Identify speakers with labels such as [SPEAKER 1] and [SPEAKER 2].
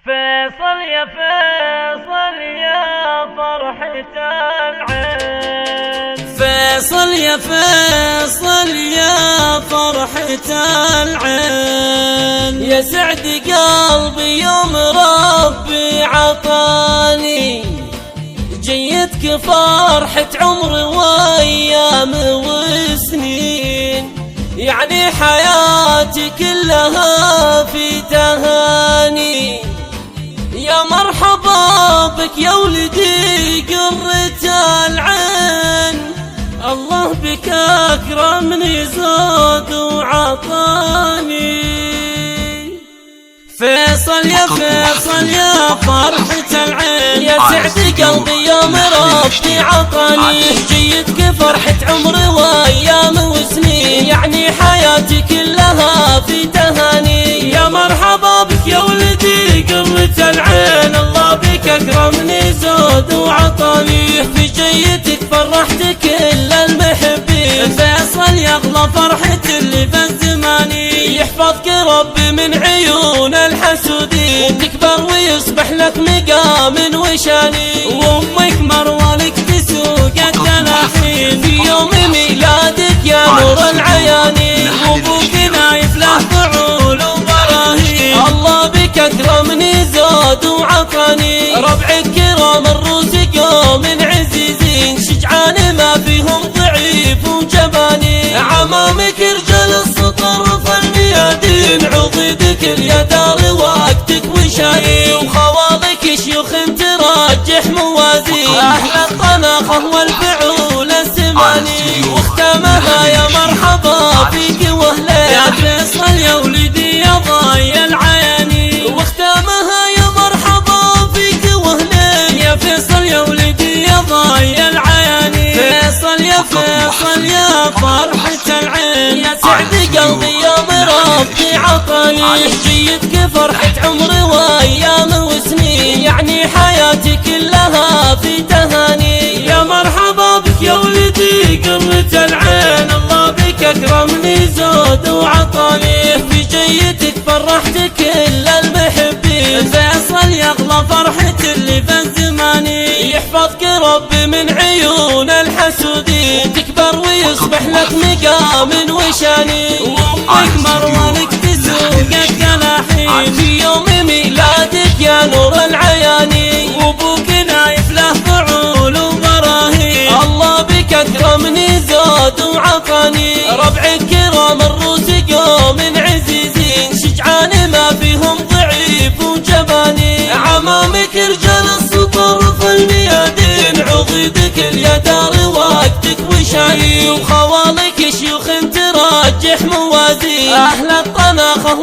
[SPEAKER 1] فيصل يا فيصل يا فرحة العين،
[SPEAKER 2] فيصل يا فيصل يا فرحة العين، يا سعد قلبي يوم ربي عطاني، جيتك فرحة عمر وايام وسنين، يعني حياتي كلها في تهاني، يا مرحبا بك يا ولدي قرة العين، الله بك أكرمني زاد وعطاني. فيصل يا فيصل يا فرحة العين، يا سعد قلبي يوم ربي عطاني، جيتك فرحة عمر وايام وسنين، يعني حياتي كلها في تهاني، يا مرحبا بك يا ولدي قرة العين، الله بك أكرمني زاد وعطاني، في جيتك فرحت كل المحبين، فيصل يا أغلى فرحة اللي في الزماني، يحفظك ربي من عيون الحسودين، وتكبر ويصبح لك مقام وشاني، وامك مروه لك تسوق الدلاحين، في يوم ميلادك يا نور العياني، وابوك نايف له فعول وبراهين، الله بك اكرمني زاد وعطاني، ربعك كرام الروس قوم عزيزين، شجعان ما فيهم ضعيف وجباني، عمامك رجال السطر في الميادين، عضيدك اليدار وقتك وشاي، وخوالك شيوخ ترجح موازين، احلى الطلاقه والفعول السماني، واختامها يا مرحبا فيك واهلين، يا فيصل يا ولدي يا ضاي العياني، واختامها يا مرحبا فيك واهلين، يا فيصل يا ولدي يا ضاي العياني، فيصل يا فيصل يا فرحة العين، يا سعد قلبي يوم ربي عطاني، جيتك فرحة عمر وايام وسنين، يعني حياتي كلها في تهاني، يا مرحبا بك يا ولدي قرة العين، الله بك اكرمني زاد وعطاني، في جيتك فرحت كل المحبين، فيصل يا اغلى فرحة اللي في الزماني، يحفظك ربي من عيون الحسودين، تكبر ويصبح لك مقام وشاني، وامك مروه لك تسوق الدلاحين، في يوم ميلادك يا نور العياني، وابوك نايف له فعول وبراهين، الله بك اكرمني زاد وعطاني، ربعك كرام الروس قوم عزيزين، شجعان ما فيهم ضعيف وجباني، عمامك رجال السطر في الميادين، عضيدك اليدار وقتك وشاي، وخوالك شيوخ ترجح موازين، احلى الطلاقه